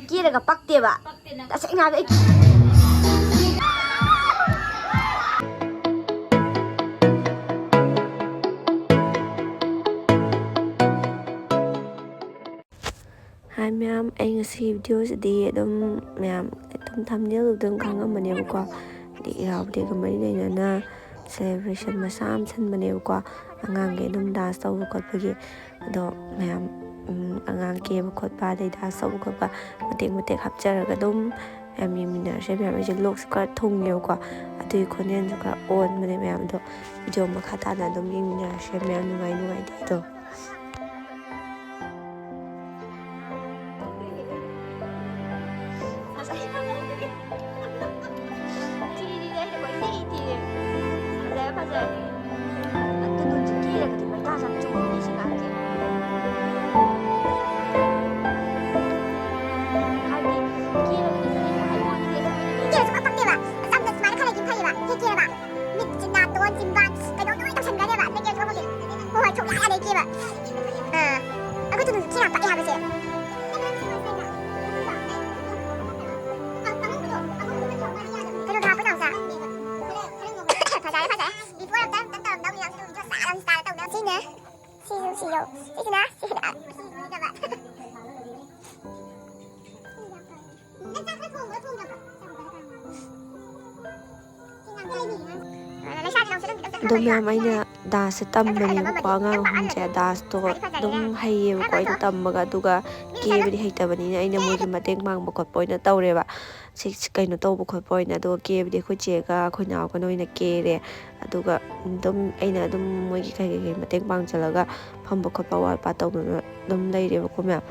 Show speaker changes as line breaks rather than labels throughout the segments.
ꯀꯦꯔꯒ ꯄꯛꯇꯦꯕ ꯇꯁꯦꯡꯅ ꯍꯥꯏꯕ ꯑꯩ
ꯍꯥꯏ ꯃꯌꯥꯝ, ꯑꯩ ꯉꯁꯤ ꯚꯤꯗꯤꯑꯣꯁꯤꯗꯤ ꯑꯗꯨꯝ ꯃꯌꯥꯝ ꯑꯗꯨꯝ ꯊꯝꯅꯦꯜ ꯑꯗꯨꯝ ꯈꯪꯉꯝꯕꯅꯦꯕꯀꯣ. ꯍꯥꯏꯗꯤ ꯏꯔꯥꯎ ꯗꯦꯒ ꯃꯔꯤ ꯂꯩꯅꯅ ꯁꯦꯂꯦꯕ꯭ꯔꯦꯁꯟ ꯃꯆꯥ ꯑꯃ ꯁꯤꯟꯕꯅꯦꯕꯀꯣ, ꯑꯉꯥꯡꯒꯤ ꯑꯗꯨꯝ ꯗꯥꯟꯁ ꯇꯧꯕ ꯈꯣꯠꯄꯒꯤ. ꯑꯗꯣ ꯃꯌꯥꯝ ꯑꯉꯥꯡ ꯀꯦꯕ ꯈꯣꯠꯄ ꯑꯗꯩ ꯗꯥꯟꯁ ꯇꯧꯕ ꯈꯣꯠꯄ ꯃꯇꯦꯛ ꯃꯇꯦꯛ ꯍꯥꯞꯆꯔꯒ ꯑꯗꯨꯝ ꯃꯌꯥꯝ ꯌꯦꯡꯃꯤꯟꯅꯔꯁꯦ ꯃꯌꯥꯝ. ꯑꯩꯁꯦ ꯂꯣꯛꯁꯨ ꯈꯔ ꯊꯨꯡꯉꯦꯕꯀꯣ, ꯑꯗꯨꯒꯤ ꯈꯣꯟꯖꯦꯜꯁꯨ ꯈꯔ ꯑꯣꯟꯕꯅꯦ ꯃꯌꯥꯝ. ꯑꯗꯣ ꯚꯤꯗꯤꯑꯣ ꯃꯈꯥ ꯇꯥꯅ ꯑꯗꯨꯝ ꯌꯦꯡꯃꯤꯟꯅꯔꯁꯦ ꯃꯌꯥꯝ. ꯅꯨꯡꯉꯥꯏꯇꯦꯗꯣ. ꯑꯗꯣ ꯃꯌꯥꯝ, ꯑꯩꯅ ꯗꯥꯟꯁꯁꯦ ꯇꯝꯕꯅꯦꯕꯀꯣ. ꯑꯉꯥꯡ ꯑꯍꯨꯝꯁꯦ ꯗꯥꯟꯁꯇꯣ ꯑꯗꯨꯝ ꯍꯩꯌꯦꯕꯀꯣ ꯑꯩꯅ ꯇꯝꯕꯒ. ꯑꯗꯨꯒ ꯀꯦꯕꯗꯤ ꯍꯩꯇꯕꯅꯤꯅ ꯑꯩꯅ ꯃꯣꯏꯒꯤ ꯃꯇꯦꯡ ꯄꯥꯡꯕ ꯈꯣꯠꯄ ꯑꯣꯏꯅ ꯇꯧꯔꯦꯕ, ꯀꯩꯅꯣ ꯇꯧꯕ ꯈꯣꯠꯄ ꯑꯣꯏꯅ. ꯑꯗꯨꯒ ꯀꯦꯕꯗꯤ ꯑꯩꯈꯣꯏ ꯆꯦꯒ ꯑꯩꯈꯣꯏ ꯅꯥꯎꯒꯅ ꯑꯣꯏꯅ ꯀꯦꯔꯦ. ꯑꯗꯨꯒ ꯑꯗꯨꯝ ꯑꯩꯅ ꯑꯗꯨꯝ ꯃꯣꯏꯒꯤ ꯀꯩ ꯃꯇꯦꯡ ꯄꯥꯡꯁꯤꯜꯂꯒ ꯐꯝꯕ ꯈꯣꯠꯄ ꯑꯋꯥꯠ ꯑꯄꯥ ꯇꯧꯗꯨꯅ ꯑꯗꯨꯝ ꯂꯩꯔꯦꯕꯀꯣ ꯃꯌꯥꯝ.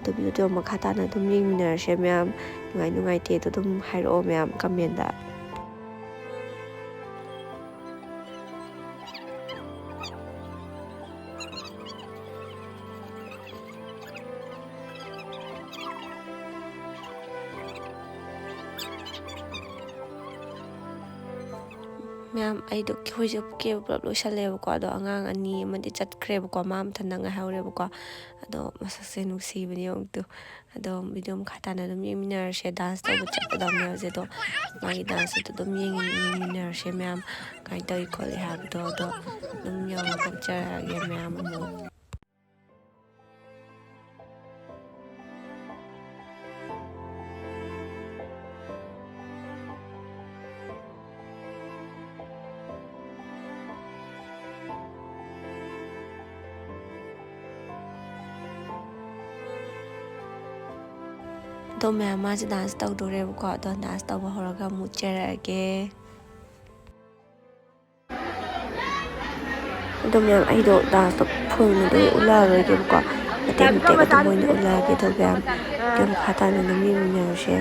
ꯑꯗꯨ ꯚꯤꯗꯤꯑꯣ ꯃꯈꯥ ꯇꯥꯅ ꯑꯗꯨꯝ ꯌꯦꯡꯃꯤꯟꯅꯔꯁꯦ ꯃꯌꯥꯝ. ꯅꯨꯡꯉꯥꯏꯇꯦꯗꯣ ꯑꯗꯨꯝ ꯍꯥꯏꯔꯛꯑꯣ ꯃꯌꯥꯝ ꯀꯃꯦꯟꯗ. ꯃꯌꯥꯝ, ꯑꯩꯗꯣ ꯑꯩꯈꯣꯏꯁꯨ ꯀꯦꯕ ꯄꯨꯂꯞ ꯂꯣꯏꯁꯜꯂꯦꯕꯀꯣ. ꯑꯗꯣ ꯑꯉꯥꯡ ꯑꯅꯤ ꯑꯃꯗꯤ ꯆꯠꯈ꯭ꯔꯦꯕꯀꯣ, ꯃꯥ ꯃꯊꯟꯇ ꯉꯥꯏꯍꯧꯔꯦꯕꯀꯣ. ꯑꯗꯣ ꯃꯁꯛꯁꯦ ꯅꯨꯡꯁꯤꯕꯅꯦ ꯑꯃꯨꯛꯇꯣ. ꯑꯗꯣ ꯚꯤꯗꯤꯑꯣ ꯃꯈꯥ ꯇꯥꯅ ꯑꯗꯨꯝ ꯌꯦꯡꯃꯤꯟꯅꯔꯁꯦ. ꯗꯥꯟꯁ ꯇꯧꯕ ꯆꯠꯀꯗꯕꯅꯦ ꯍꯧꯖꯤꯛ. ꯑꯗꯣ ꯃꯥꯒꯤ ꯗꯥꯟꯁꯇꯨ ꯑꯗꯨꯝ ꯌꯦꯡꯃꯤꯟꯅꯔꯁꯦ ꯃꯌꯥꯝ, ꯀꯃꯥꯏꯅ ꯇꯧꯏ ꯈꯣꯠꯂꯤ ꯍꯥꯏꯕꯗꯣ. ꯑꯗꯣ ꯑꯗꯨꯝ ꯌꯧꯔꯒ ꯎꯠꯆꯔꯛꯑꯒꯦ ꯃꯌꯥꯝ ꯑꯃꯨꯛ. ꯑꯗꯣ ꯃꯌꯥꯝ, ꯃꯥꯁꯦ ꯗꯥꯟꯁ ꯇꯧꯗꯣꯔꯦꯕꯀꯣ. ꯑꯗꯣ ꯗꯥꯟꯁ ꯇꯧꯕ ꯍꯧꯔꯒ ꯑꯃꯨꯛ ꯎꯠꯆꯔꯛꯑꯒꯦ. ꯑꯗꯣ ꯃꯌꯥꯝ, ꯑꯩꯗꯣ ꯗꯥꯟꯁꯇꯣ ꯐꯨꯜꯅꯗꯤ ꯎꯠꯂꯛꯑꯔꯣꯏꯒꯦꯕꯀꯣ, ꯃꯇꯦꯛ ꯃꯇꯦꯛ ꯑꯗꯨꯝ ꯑꯣꯏꯅ ꯎꯠꯂꯛꯑꯒꯦ. ꯑꯗꯣ ꯃꯌꯥꯝ ꯚꯤꯗꯤꯑꯣ ꯃꯈꯥ ꯇꯥꯅ ꯑꯗꯨꯝ ꯌꯦꯡꯃꯤꯟꯅꯔꯁꯦ.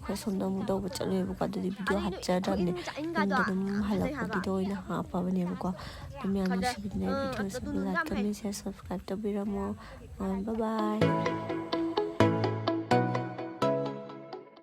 ꯑꯩꯈꯣꯏ ꯁꯣꯝꯗ ꯑꯃꯨꯛ ꯇꯧꯕ ꯆꯠꯂꯨꯏꯕꯀꯣ ꯑꯗꯨꯗꯤ ꯚꯤꯗꯤꯑꯣ ꯍꯥꯞꯆꯗ꯭ꯔꯕꯅꯦ ꯌꯨꯝꯗ ꯑꯗꯨꯝ ꯍꯜꯂꯛꯄꯒꯤꯗ ꯑꯣꯏꯅ ꯍꯥꯞꯄꯕꯅꯦꯕꯀꯣ ꯑꯗꯨꯝ ꯌꯥꯝ ꯅꯨꯡꯁꯤꯕꯤꯗꯨꯅ ꯚꯤꯗꯤꯑꯣꯁꯤꯕꯨ ꯂꯥꯏꯛ ꯀꯃꯦꯟ ꯁꯦꯌꯔ ꯁꯕꯁꯀ꯭ꯔꯥꯏꯕ ꯇꯧꯕꯤꯔꯝꯃꯣ ꯕꯥꯏ ꯕꯥꯏ